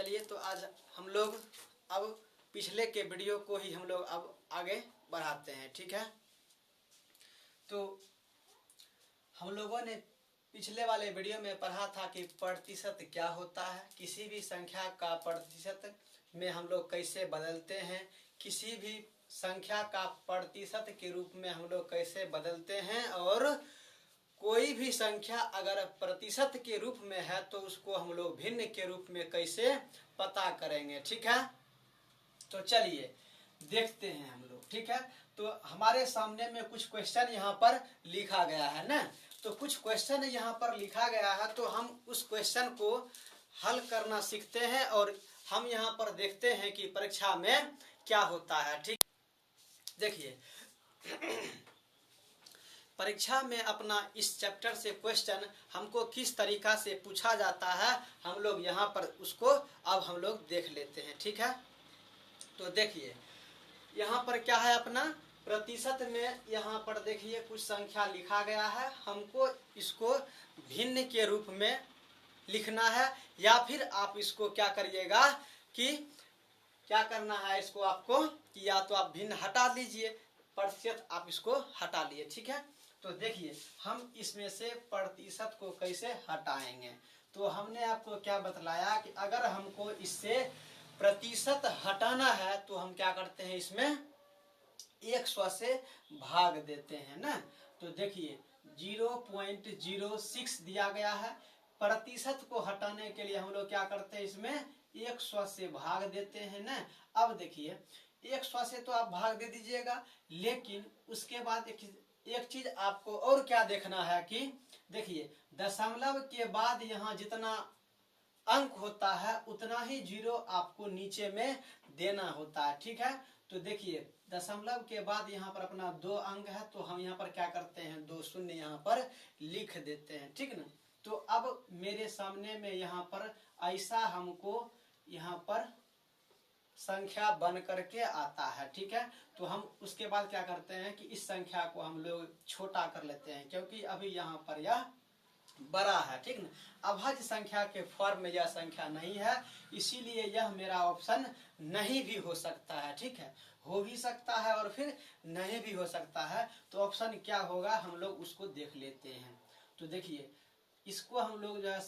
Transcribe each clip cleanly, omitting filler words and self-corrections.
चलिए तो आज हम लोग अब पिछले के वीडियो को ही हम लोग अब आगे बढ़ाते हैं। ठीक है, तो हम लोगों ने पिछले वाले वीडियो में पढ़ा था कि प्रतिशत क्या होता है, किसी भी संख्या का प्रतिशत में हम लोग कैसे बदलते हैं, किसी भी संख्या का प्रतिशत के रूप में हम लोग कैसे बदलते हैं, और कोई भी संख्या अगर प्रतिशत के रूप में है तो उसको हम लोग भिन्न के रूप में कैसे पता करेंगे। ठीक है, तो चलिए देखते हैं हम लोग। ठीक है, तो हमारे सामने में कुछ क्वेश्चन यहाँ पर लिखा गया है ना, तो कुछ क्वेश्चन यहाँ पर लिखा गया है, तो हम उस क्वेश्चन को हल करना सीखते हैं और हम यहाँ पर देखते हैं कि परीक्षा में क्या होता है। ठीक, देखिए परीक्षा में अपना इस चैप्टर से क्वेश्चन हमको किस तरीका से पूछा जाता है, हम लोग यहाँ पर उसको अब हम लोग देख लेते हैं। ठीक है, तो देखिए यहाँ पर क्या है, अपना प्रतिशत में यहाँ पर देखिए कुछ संख्या लिखा गया है, हमको इसको भिन्न के रूप में लिखना है, या फिर आप इसको क्या करिएगा कि क्या करना है, इसको आपको कि या तो आप भिन्न हटा लीजिए, प्रतिशत आप इसको हटा लिए। ठीक है, तो देखिए हम इसमें से प्रतिशत को कैसे हटाएंगे। तो हमने आपको क्या बतलाया कि अगर हमको इससे प्रतिशत हटाना है तो हम क्या करते हैं, इसमें 100 से भाग देते हैं ना। तो देखिए 0.06 दिया गया है, प्रतिशत को हटाने के लिए हम लोग क्या करते हैं, इसमें 100 से भाग देते हैं ना। अब देखिए 100 से तो आप भाग दे दीजिएगा, लेकिन उसके बाद एक चीज आपको और क्या देखना है कि देखिए दशमलव के बाद यहाँ जितना अंक होता है उतना ही जीरो आपको नीचे में देना होता है। ठीक है, तो देखिए दशमलव के बाद यहाँ पर अपना 2 अंक है, तो हम यहाँ पर क्या करते हैं, 2 शून्य यहाँ पर लिख देते हैं। ठीक ना, तो अब मेरे सामने में यहाँ पर ऐसा हमको यहाँ पर संख्या बन करके आता है। ठीक है, तो हम उसके बाद क्या करते हैं कि इस संख्या को हम लोग छोटा कर लेते हैं, क्योंकि अभी यहाँ पर यह बड़ा है। ठीक ना, अभाज्य संख्या के फॉर्म में यह संख्या नहीं है, इसीलिए यह मेरा ऑप्शन नहीं भी हो सकता है। ठीक है, हो भी सकता है और फिर नहीं भी हो सकता है, तो ऑप्शन क्या होगा हम लोग उसको देख लेते हैं। तो देखिए इसको हम लोग जो है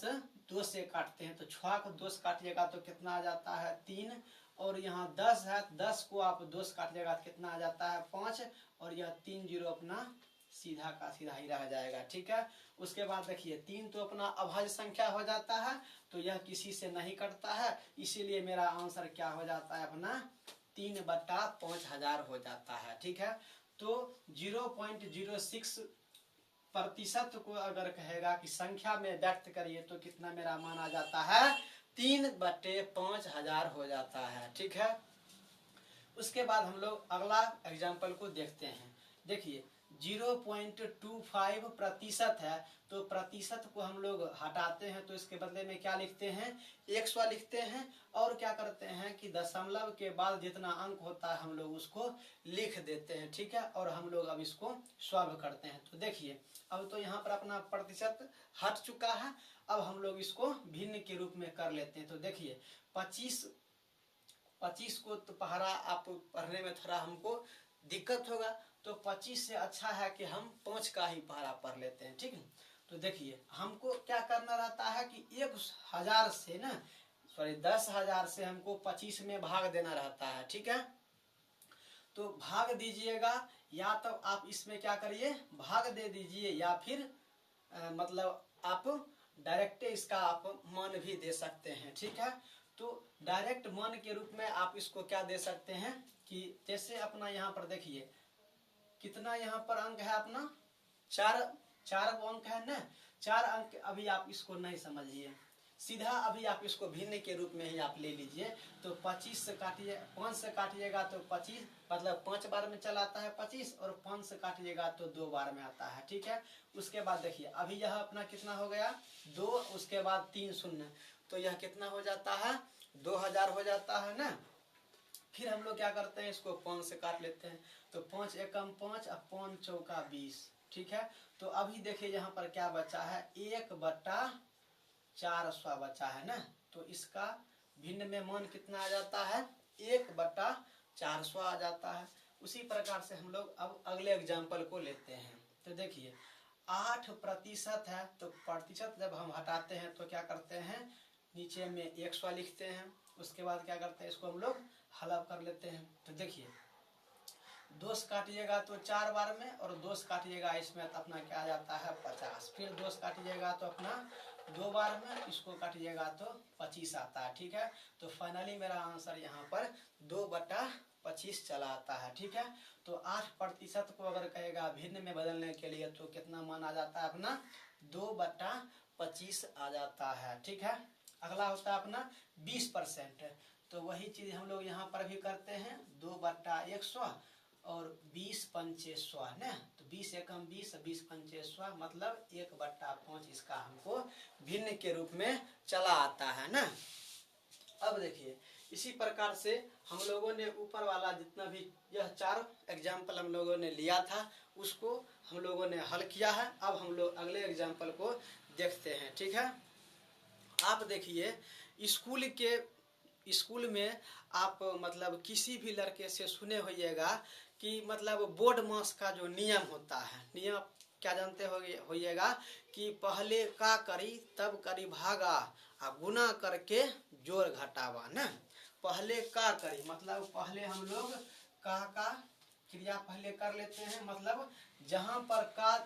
2 से काटते हैं, तो 6 को 2 से काटिएगा तो कितना आ जाता है, 3, और यहाँ 10 है, 10 को आप 2 से काटिएगा तो कितना आ जाता है, 5, और यह 3 जीरो अपना सीधा का सीधा ही रह जाएगा। ठीक है, उसके बाद देखिए 3 तो अपना अभाज्य संख्या हो जाता है, तो यह किसी से नहीं कटता है, इसीलिए मेरा आंसर क्या हो जाता है, अपना 3/5000 हो जाता है। ठीक है, तो 0.06 प्रतिशत को अगर कहेगा कि संख्या में व्यक्त करिए तो कितना मेरा मान आ जाता है, 3/5000 हो जाता है। ठीक है, उसके बाद हम लोग अगला एग्जाम्पल को देखते हैं। देखिए 0.25 प्रतिशत है, तो प्रतिशत को हम लोग हटाते हैं, तो इसके बदले में क्या लिखते हैं, 100 लिखते हैं, और क्या करते हैं कि दशमलव के बाद जितना अंक होता है हम लोग उसको लिख देते हैं। ठीक है, और हम लोग अब इसको सॉल्व करते हैं। तो देखिए अब तो यहाँ पर अपना प्रतिशत हट चुका है, अब हम लोग इसको भिन्न के रूप में कर लेते हैं। तो देखिए 25 को तो पहरा आप पढ़ने में थोड़ा हमको दिक्कत होगा, तो 25 से अच्छा है कि हम 5 का ही पहरा पढ़ लेते हैं। ठीक है, तो देखिए हमको क्या करना रहता है कि 1000 से ना 10,000 से हमको 25 में भाग देना रहता है। ठीक है, तो भाग दीजिएगा, या तो आप इसमें क्या करिए, भाग दे दीजिए, या फिर मतलब आप डायरेक्ट इसका आप मान भी दे सकते हैं। ठीक है, तो डायरेक्ट मान के रूप में आप इसको क्या दे सकते हैं कि जैसे अपना यहाँ पर देखिए कितना यहाँ पर अंक है, अपना 4 अंक है ना, 4 अंक। अभी आप इसको नहीं समझिए, सीधा अभी आप इसको भिन्न के रूप में ही आप ले लीजिए। तो 25 से काटिए, 5 से काटिएगा तो 25 मतलब 5 बार में चला आता है 25, और 5 से काटिएगा तो 2 बार में आता है। ठीक है, उसके बाद देखिए अभी यह अपना कितना हो गया, 2, उसके बाद 3 शून्य, तो यह कितना हो जाता है, 2000 हो जाता है ना। फिर हम लोग क्या करते हैं, इसको 5 से काट लेते हैं, तो 5 एकम 5 और 5 चौका 20। ठीक है, तो अभी देखिए यहाँ पर क्या बचा है, 1/400 बचा है ना, तो इसका भिन्न में मान कितना आ जाता है, 1/400 आ जाता है। उसी प्रकार से हम लोग अब अगले एग्जाम्पल को लेते हैं। तो देखिए 8% है, तो प्रतिशत जब हम हटाते हैं तो क्या करते हैं, नीचे में 100 लिखते हैं। उसके बाद क्या करते हैं, इसको हम लोग हल कर लेते हैं। तो देखिए 2 से काटिएगा तो 4 बार में, और 2 से काटिएगा इसमें तो अपना क्या आ जाता है 50। फिर 2 से काटिएगा तो अपना 2 बार में, इसको काटिएगा तो 25 आता है। ठीक है, तो फाइनली मेरा आंसर यहाँ पर 2/25 चला आता है। ठीक है, तो 8% को अगर कहेगा भिन्न में बदलने के लिए तो कितना मान आ जाता है अपना 2/25 आ जाता है। ठीक है, अगला होता है अपना 20%। तो वही चीज हम लोग यहाँ पर भी करते हैं, 2/100 और 20/5 न, तो 20 एकम 20, 20/5 मतलब 1/5 इसका हमको भिन्न के रूप में चला आता है ना। अब देखिए इसी प्रकार से हम लोगों ने ऊपर वाला जितना भी यह 4 एग्जाम्पल हम लोगों ने लिया था उसको हम लोगों ने हल किया है। अब हम लोग अगले एग्जाम्पल को देखते हैं। ठीक है, आप देखिए स्कूल में आप मतलब किसी भी लड़के से सुने होइएगा कि मतलब बोर्ड मास का जो नियम होता है, नियम क्या जानते होइएगा कि पहले का करी तब करी भागा आ गुना करके जोड़ घटावा न। पहले का करी मतलब पहले हम लोग का क्रिया पहले कर लेते हैं, मतलब जहां पर का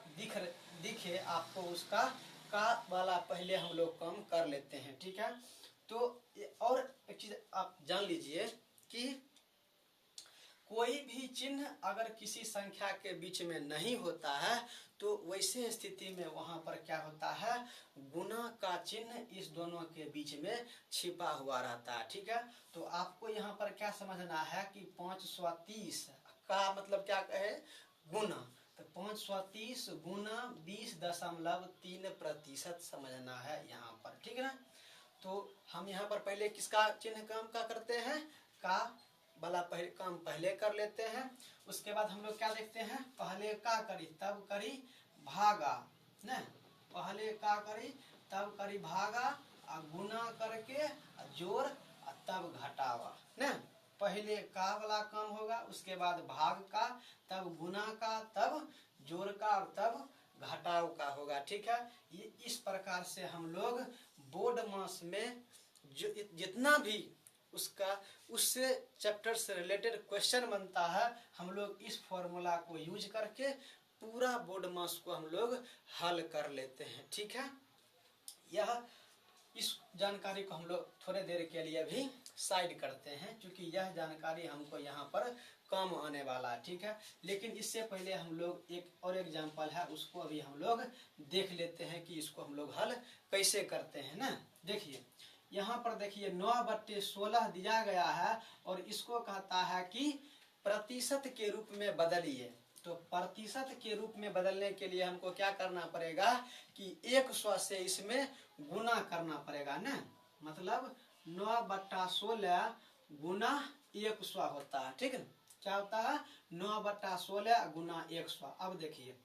दिखे आपको उसका का वाला पहले हम लोग कम कर लेते हैं। ठीक है, तो और एक चीज आप जान लीजिए कि कोई भी चिन्ह अगर किसी संख्या के बीच में नहीं होता है तो वैसे स्थिति में वहां पर क्या होता है, गुना का चिन्ह इस दोनों के बीच में छिपा हुआ रहता है। ठीक है, तो आपको यहाँ पर क्या समझना है कि 530 का मतलब क्या कहे, गुना, तो 530 गुना 20.3% समझना है यहाँ पर। ठीक है ना, तो हम यहाँ पर पहले किसका चिन्ह काम का करते हैं, का वाला काम पहले कर लेते हैं। उसके बाद हम लोग क्या देखते हैं, पहले का करी तब करी भागा न, पहले का करी तब करी भागा आ गुना करके जोड़ तब घटावा न। पहले का वाला काम होगा, उसके बाद भाग का, तब गुना का, तब जोड़ का और तब घटाव का होगा। ठीक है, ये इस प्रकार से हम लोग बोर्ड मास में जो जितना भी उससे चैप्टर से रिलेटेड क्वेश्चन बनता है, हम लोग इस फॉर्मूला को यूज करके पूरा बोर्ड मास को हम लोग हल कर लेते हैं। ठीक है, इस जानकारी को हम लोग थोड़े देर के लिए भी साइड करते हैं क्योंकि यह जानकारी हमको यहाँ पर कम आने वाला है। ठीक है, लेकिन इससे पहले हम लोग एक और एग्जाम्पल है उसको अभी हम लोग देख लेते हैं कि इसको हम लोग हल कैसे करते हैं ना। देखिए यहाँ पर देखिए 9/16 दिया गया है और इसको कहता है कि प्रतिशत के रूप में बदलिए। तो प्रतिशत के रूप में बदलने के लिए हमको क्या करना पड़ेगा कि 100 से इसमें गुना करना पड़ेगा ना, मतलब 9/16 गुना 100 होता है। ठीक है, क्या होता है 9/16 गुना 100। अब देखिए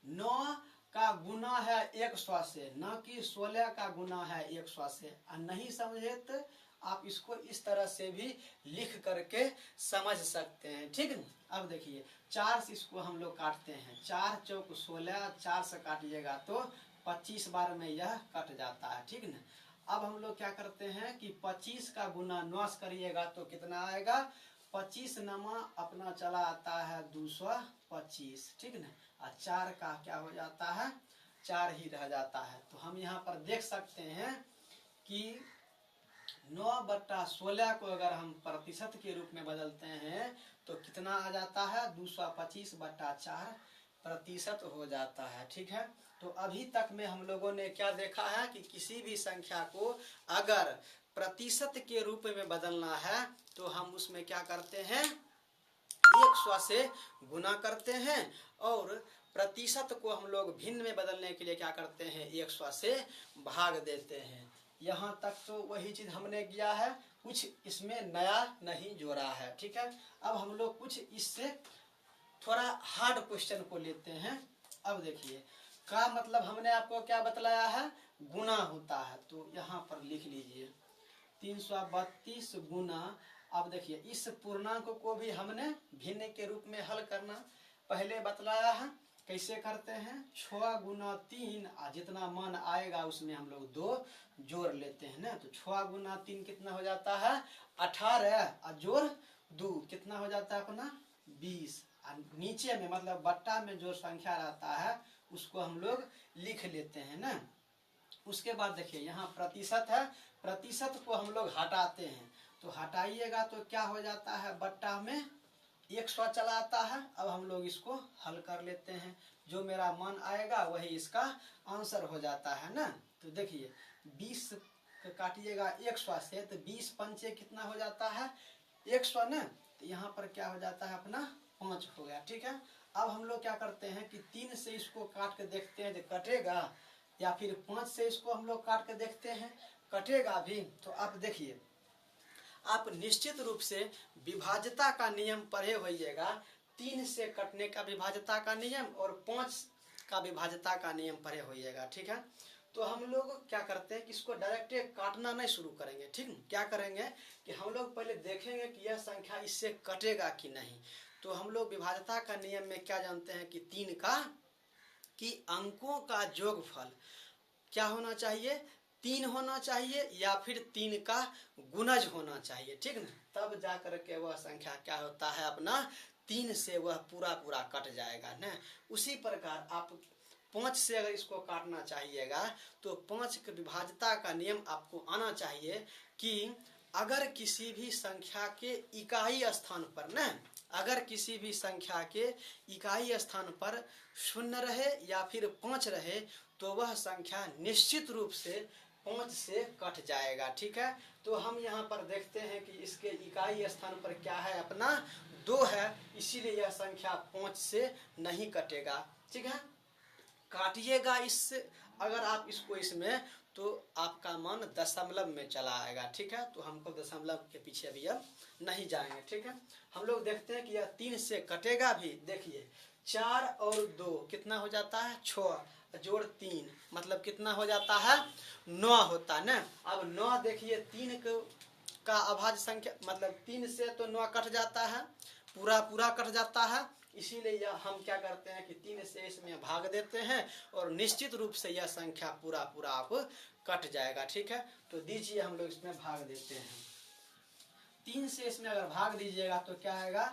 9 का गुना है 100 से, न कि 16 का गुना है 100 से। नहीं समझे तो आप इसको इस तरह से भी लिख करके समझ सकते हैं। ठीक है, अब देखिए 4 से इसको हम लोग काटते हैं, 4 चौक 16, 4 से काटिएगा तो 25 बार में यह कट जाता है। ठीक है, अब हम लोग क्या करते हैं कि 25 का गुना 9 से करिएगा तो कितना आएगा, 25 नमा अपना चला आता है 225। ठीक है ना, और 4 का क्या हो जाता है, 4 ही रह जाता है। तो हम यहाँ पर देख सकते हैं कि 9/16 को अगर हम प्रतिशत के रूप में बदलते हैं तो कितना आ जाता है, 225/4 प्रतिशत हो जाता है। ठीक है, तो अभी तक में हम लोगों ने क्या देखा है कि किसी भी संख्या को अगर प्रतिशत के रूप में बदलना है तो हम उसमें क्या करते हैं, 100 से गुना करते हैं, और प्रतिशत को हम लोग भिन्न में बदलने के लिए क्या करते हैं, 100 से भाग देते हैं। यहाँ तक तो वही चीज हमने किया है, कुछ इसमें नया नहीं जोड़ा है। ठीक है, अब हम लोग कुछ इससे थोड़ा हार्ड क्वेश्चन को लेते हैं। अब देखिए का मतलब हमने आपको क्या बतलाया है, गुना होता है, तो यहाँ पर लिख लीजिए 332 गुना, अब देखिए इस पूर्णांक को भी हमने भिन्न के रूप में हल करना पहले बतलाया है। कैसे करते हैं, 6 गुना 3, जितना मान आएगा उसमें हम लोग 2 जोड़ लेते हैं ना। तो 6 गुना 3 कितना हो जाता है 18, और जोड़ 2 कितना हो जाता है अपना 20। नीचे में मतलब बट्टा में जो संख्या रहता है उसको हम लोग लिख लेते हैं ना। उसके बाद देखिए यहाँ प्रतिशत है, प्रतिशत को हम लोग हटाते हैं, तो हटाइएगा तो क्या हो जाता है, बट्टा में 100 चला आता है। अब हम लोग इसको हल कर लेते हैं, जो मेरा मान आएगा वही इसका आंसर हो जाता है ना। तो देखिए 20 काटिएगा 100 से, तो 20 पंचे कितना हो जाता है 100 ना। तो यहाँ पर क्या हो जाता है अपना 5 हो गया, ठीक है। अब हम लोग क्या करते हैं कि 3 से इसको काट के देखते हैं जो कटेगा, या फिर 5 से इसको हम लोग काट के देखते हैं कटेगा भी। तो आप देखिए, आप निश्चित रूप से विभाज्यता का नियम पढ़े होइएगा। 3 से कटने का विभाज्यता का नियम और 5 का विभाज्यता का नियम पढ़े होइएगा, ठीक है। तो हम लोग क्या करते हैं कि इसको डायरेक्ट काटना नहीं शुरू करेंगे, ठीक है। क्या करेंगे कि हम लोग पहले देखेंगे कि यह संख्या इससे कटेगा कि नहीं। तो हम लोग विभाज्यता का नियम में क्या जानते हैं कि 3 का कि अंकों का जोगफल क्या होना चाहिए, 3 होना चाहिए, या फिर 3 का गुणज होना चाहिए, ठीक ना। तब जा करके वह संख्या क्या होता है अपना 3 से वह पूरा पूरा कट जाएगा ना। उसी प्रकार आप 5 से अगर इसको काटना चाहिएगा तो 5 के विभाज्यता का नियम आपको आना चाहिए कि अगर किसी भी संख्या के इकाई स्थान पर ना, अगर किसी भी संख्या के इकाई स्थान पर 0 रहे या फिर 5 रहे तो वह संख्या निश्चित रूप से 5 से कट जाएगा, ठीक है। तो हम यहाँ पर देखते हैं कि इसके इकाई स्थान पर क्या है अपना 2 है, इसीलिए यह संख्या 5 से नहीं कटेगा, ठीक है। काटिएगा इससे अगर आप इसको इसमें, तो आपका मान दशमलव में चला आएगा, ठीक है। तो हमको दशमलव के पीछे अभी अब नहीं जाएंगे, ठीक है। हम लोग देखते हैं कि यह 3 से कटेगा भी। देखिए 4 और 2 कितना हो जाता है 6, जोड़ 3 मतलब कितना हो जाता है 9 होता है ना। अब 9 देखिए 3 का अभाज्य संख्या मतलब 3 से तो 9 कट जाता है, पूरा पूरा कट जाता है। इसीलिए हम क्या करते हैं कि 3 से इसमें भाग देते हैं और निश्चित रूप से यह संख्या पूरा पूरा आप कट जाएगा, ठीक है। तो दीजिए हम लोग इसमें भाग देते हैं। 3 से इसमें अगर भाग दीजिएगा तो क्या आएगा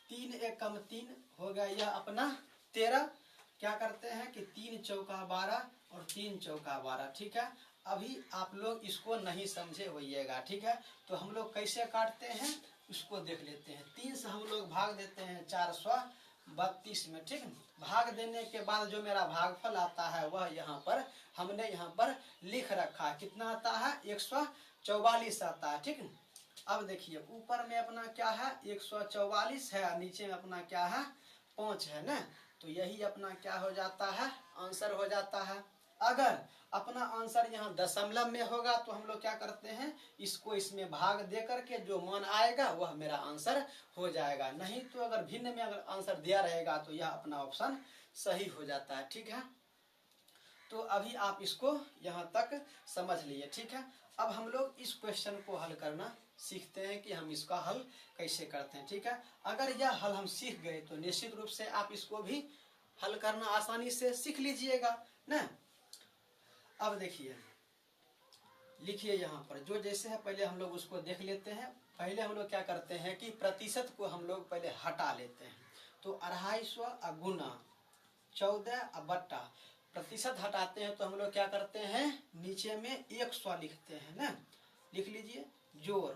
3 एकम 3 हो गया यह अपना 13। क्या करते हैं कि 3 चौका 12 और 3 चौका 12, ठीक है। अभी आप लोग इसको नहीं समझे होइएगा, ठीक है। तो हम लोग कैसे काटते हैं उसको देख लेते हैं। 3 से हम लोग भाग देते हैं 432 में, ठीक है। भाग देने के बाद जो मेरा भागफल आता है वह यहाँ पर हमने यहाँ पर लिख रखा है, कितना आता है 144 आता है, ठीक है। अब देखिए ऊपर में अपना क्या है 144 है, नीचे में अपना क्या है 5 है ना। तो यही अपना क्या हो जाता है आंसर हो जाता है। अगर अपना आंसर यहाँ दशमलव में होगा तो हम लोग क्या करते हैं इसको इसमें भाग दे करके जो मान आएगा वह मेरा आंसर हो जाएगा। नहीं तो अगर भिन्न में अगर आंसर दिया रहेगा तो यह अपना ऑप्शन सही हो जाता है, ठीक है। तो अभी आप इसको यहाँ तक समझ लिए, ठीक है। अब हम लोग इस क्वेश्चन को हल करना सीखते हैं कि हम इसका हल कैसे करते हैं, ठीक है। अगर यह हल हम सीख गए तो निश्चित रूप से आप इसको भी हल करना आसानी से सीख लीजिएगा ना। अब देखिए लिखिए यहाँ पर जो जैसे है पहले हम लोग उसको देख लेते हैं। पहले हम लोग क्या करते हैं कि प्रतिशत को हम लोग पहले हटा लेते हैं। तो 250 गुना 14 बट्टा प्रतिशत हटाते हैं तो हम लोग क्या करते हैं नीचे में 100 लिखते हैं ना। लिख लीजिए जोड़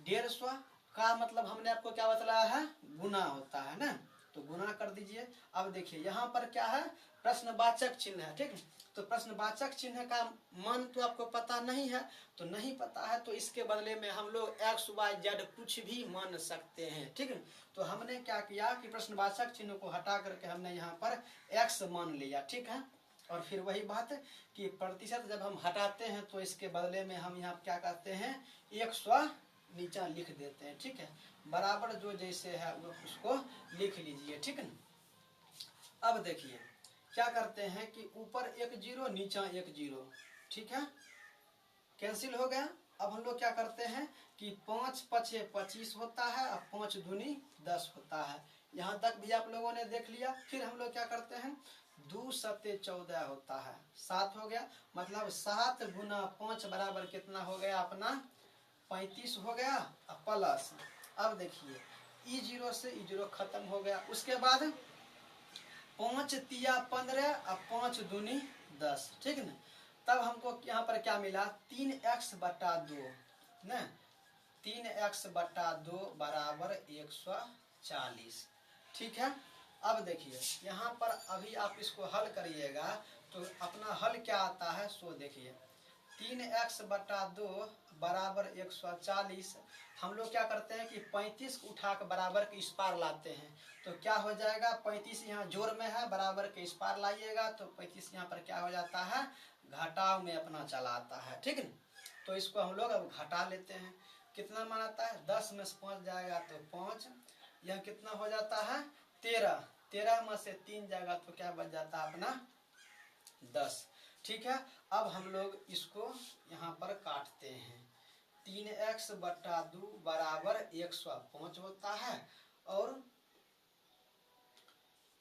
150 का मतलब हमने आपको क्या बतलाया है गुना होता है ना, तो गुना कर दीजिए। अब देखिए यहाँ पर क्या है प्रश्नवाचक चिन्ह है, ठीक है। तो प्रश्नवाचक चिन्ह का मान तो आपको पता नहीं है, तो नहीं पता है तो इसके बदले में हम लोग x y z कुछ भी मान सकते हैं, ठीक है। तो हमने क्या किया कि प्रश्नवाचक चिन्ह को हटा करके हमने यहाँ पर x मान लिया, ठीक है। और फिर वही बात कि प्रतिशत जब हम हटाते हैं तो इसके बदले में हम यहाँ क्या करते हैं 100 नीचा लिख देते हैं, ठीक है। बराबर जो जैसे है उसको लिख लीजिए, ठीक है। अब देखिए क्या करते हैं कि ऊपर 1 0 नीचा 1 0, ठीक है, कैंसिल हो गया। अब हम लोग क्या करते हैं कि 5 पछे 25 होता है और 5 दूनी 10 होता है। यहाँ तक भी आप लोगों ने देख लिया। फिर हम लोग क्या करते हैं, 2 सत्ते 14 होता है, 7 हो गया। मतलब 7 गुना 5 बराबर कितना हो गया अपना 35 हो गया प्लस। अब देखिए ई0 से ई0 खत्म हो गया। उसके बाद 5 तिया 15 और 5 दूनी 10, ठीक ना। तब हमको यहाँ पर क्या मिला, 3x बटा 2 न, 3x बटा 2 बराबर 140, ठीक है। अब देखिए यहाँ पर अभी आप इसको हल करिएगा तो अपना हल क्या आता है सो देखिए। 3x बटा 2 बराबर 140। हम लोग क्या करते हैं कि 35 उठा कर बराबर के इस पार लाते हैं तो क्या हो जाएगा, 35 यहाँ जोड़ में है, बराबर के इस पार लाइएगा तो 35 यहाँ पर क्या हो जाता है, घटाव में अपना चला आता है, ठीक है। तो इसको हम लोग अब घटा लेते हैं। कितना मान आता है, 10 में से 5 जाएगा तो 5, यह कितना हो जाता है 13, 13 में से 3 जाएगा तो क्या बच जाता है अपना 10, ठीक है। अब हम लोग इसको यहाँ पर काटते हैं। 3x बटा 2 बराबर 105 होता है। और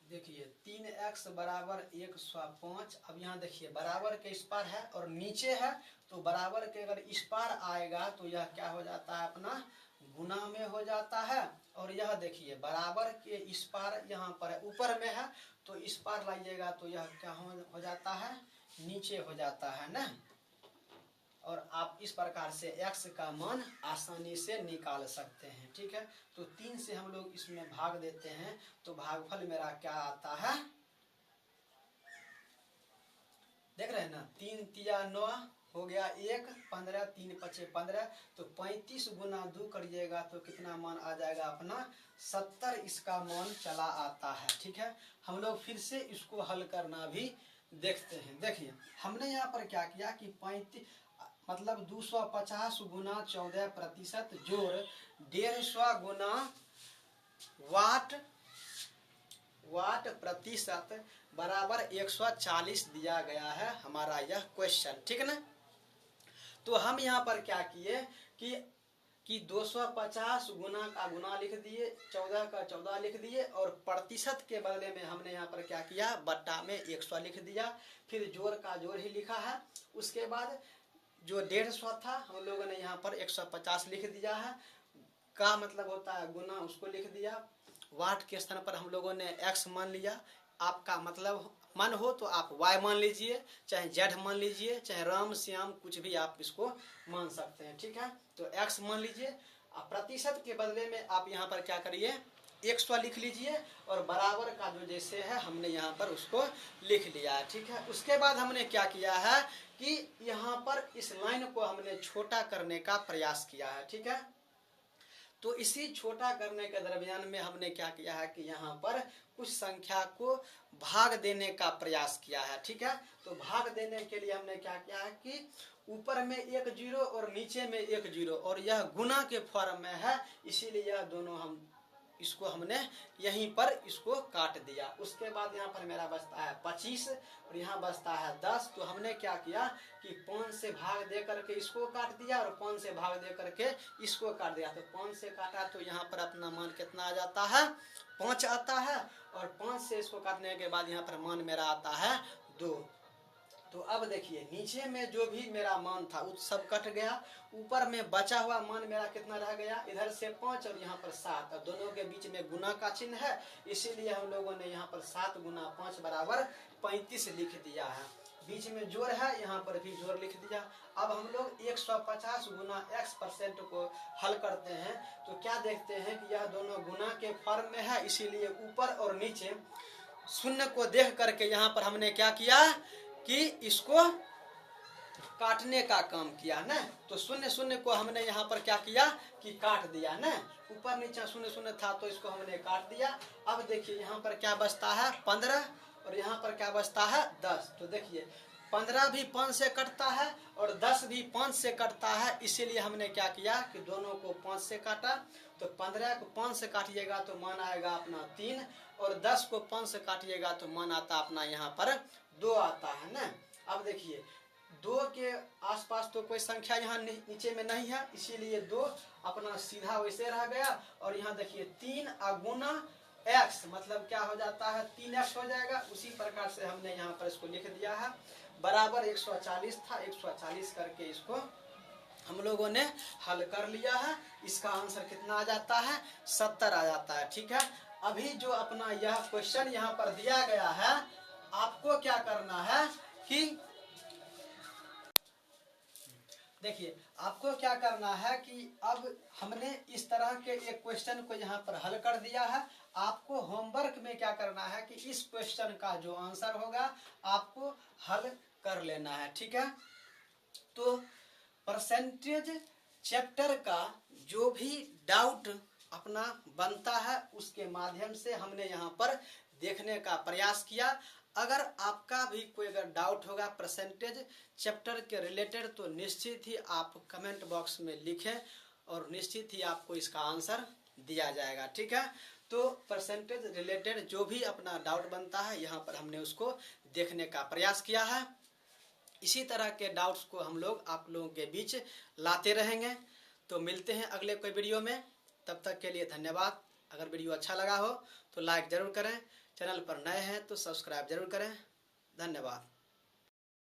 देखिए 3x बराबर 105। अब यहाँ देखिए बराबर के इस पार है और नीचे है तो बराबर के अगर इस पार आएगा तो यह क्या हो जाता है अपना गुना में हो जाता है। और यह देखिए बराबर के इस पार यहाँ पर ऊपर में है तो इस पार लाइएगा तो यह क्या हो जाता है, नीचे हो जाता है ना। और आप इस प्रकार से x का मान आसानी से निकाल सकते हैं, ठीक है। तो 3 से हम लोग इसमें भाग देते हैं तो भागफल मेरा क्या आता है, देख रहे हैं ना, 3 तिया 9 हो गया 1, 15, 3 पचे 15 तो 35 गुना 2 करिएगा तो कितना मान आ जाएगा अपना 70, इसका मान चला आता है, ठीक है। हम लोग फिर से इसको हल करना भी देखते हैं। देखिए हमने यहाँ पर क्या किया कि 35 मतलब 250 गुना 14% जोड़ 150 गुना वाट प्रतिशत बराबर 140 दिया गया है हमारा यह क्वेश्चन, ठीक है ना। तो हम यहाँ पर क्या किए कि 250 गुना का गुना लिख दिए, 14 का 14 लिख दिए और प्रतिशत के बदले में हमने यहाँ पर क्या किया, बट्टा में 100 लिख दिया। फिर जोड़ का जोड़ ही लिखा है। उसके बाद जो 150 था हम लोगों ने यहाँ पर 150 लिख दिया है, का मतलब होता है गुना, उसको लिख दिया। वाट के स्थान पर हम लोगों ने x मान लिया। आपका मतलब मन हो तो आप y मान लीजिए, चाहे z मान लीजिए, चाहे राम श्याम कुछ भी आप इसको मान सकते हैं, ठीक है। तो x मान लीजिए। प्रतिशत के बदले में आप यहाँ पर क्या करिए 100 लिख लीजिए और बराबर का जो जैसे है हमने यहाँ पर उसको लिख लिया है, ठीक है। उसके बाद हमने क्या किया है कि यहाँ पर इस लाइन को हमने छोटा करने का प्रयास किया है, ठीक है। तो इसी छोटा करने के दरमियान में हमने क्या किया है कि यहाँ पर कुछ संख्या को भाग देने का प्रयास किया है, ठीक है। तो भाग देने के लिए हमने क्या किया है कि ऊपर में 1 0 और नीचे में 1 0 और यह गुना के फॉर्म में है, इसीलिए यह दोनों हम इसको हमने यहीं पर इसको काट दिया। उसके बाद यहाँ पर मेरा बचता है 25 और यहाँ बचता है 10। तो हमने क्या किया कि 5 से भाग दे करके इसको काट दिया और 5 से भाग दे करके इसको काट दिया। तो 5 से काटा तो यहाँ पर अपना मान कितना आ जाता है, 5 आता है। और 5 से इसको काटने के बाद यहाँ पर मान मेरा आता है 2। तो अब देखिए नीचे में जो भी मेरा मान था वो सब कट गया, ऊपर में बचा हुआ मान मेरा कितना रह गया, इधर से 5 और यहाँ पर 7 और दोनों के बीच में गुना का चिन्ह है, इसीलिए हम लोगों ने यहाँ पर 7 गुना 5 बराबर 35 लिख दिया है। बीच में जोड़ है, यहाँ पर भी जोड़ लिख दिया। अब हम लोग 150 गुना x% को हल करते हैं तो क्या देखते हैं कि यह दोनों गुना के फॉर्म में है, इसीलिए ऊपर और नीचे शून्य को देख करके यहाँ पर हमने क्या किया कि इसको काटने का काम किया ना। तो 0 0 को हमने यहाँ पर क्या किया कि काट दिया ना, ऊपर नीचे 0 0 था तो इसको हमने काट दिया। अब देखिए यहाँ पर क्या बचता है 15 और यहाँ पर क्या बचता है 10। तो देखिए 15 भी 5 से कटता है और 10 भी 5 से कटता है, इसीलिए हमने क्या किया कि दोनों को 5 से काटा। तो 15 को 5 से काटिएगा तो मान आएगा अपना 3 और 10 को 5 से काटिएगा तो मान आता अपना यहाँ पर 2 आता है ना। अब देखिए 2 के आसपास तो कोई संख्या यहाँ नीचे में नहीं है, इसीलिए 2 अपना सीधा वैसे रह गया। और यहाँ देखिए 3 गुना x मतलब क्या हो जाता है 3x हो जाएगा। उसी प्रकार से हमने यहाँ पर इसको लिख दिया है बराबर 140 था, 140 करके इसको हम लोगों ने हल कर लिया है। इसका आंसर कितना आ जाता है 70 आ जाता है। ठीक है, अभी जो अपना यह क्वेश्चन यहाँ पर दिया गया है, आपको क्या करना है कि देखिए आपको क्या करना है कि अब हमने इस तरह के एक क्वेश्चन को यहाँ पर हल कर दिया है। आपको होमवर्क में क्या करना है कि इस क्वेश्चन का जो आंसर होगा आपको हल कर लेना है। ठीक है, तो परसेंटेज चैप्टर का जो भी डाउट अपना बनता है उसके माध्यम से हमने यहाँ पर देखने का प्रयास किया। अगर आपका भी कोई अगर डाउट होगा परसेंटेज चैप्टर के रिलेटेड तो निश्चित ही आप कमेंट बॉक्स में लिखें और निश्चित ही आपको इसका आंसर दिया जाएगा। ठीक है, तो परसेंटेज रिलेटेड जो भी अपना डाउट बनता है यहाँ पर हमने उसको देखने का प्रयास किया है। इसी तरह के डाउट्स को हम लोग आप लोगों के बीच लाते रहेंगे। तो मिलते हैं अगले कोई वीडियो में, तब तक के लिए धन्यवाद। अगर वीडियो अच्छा लगा हो तो लाइक जरूर करें, चैनल पर नए हैं तो सब्सक्राइब जरूर करें। धन्यवाद।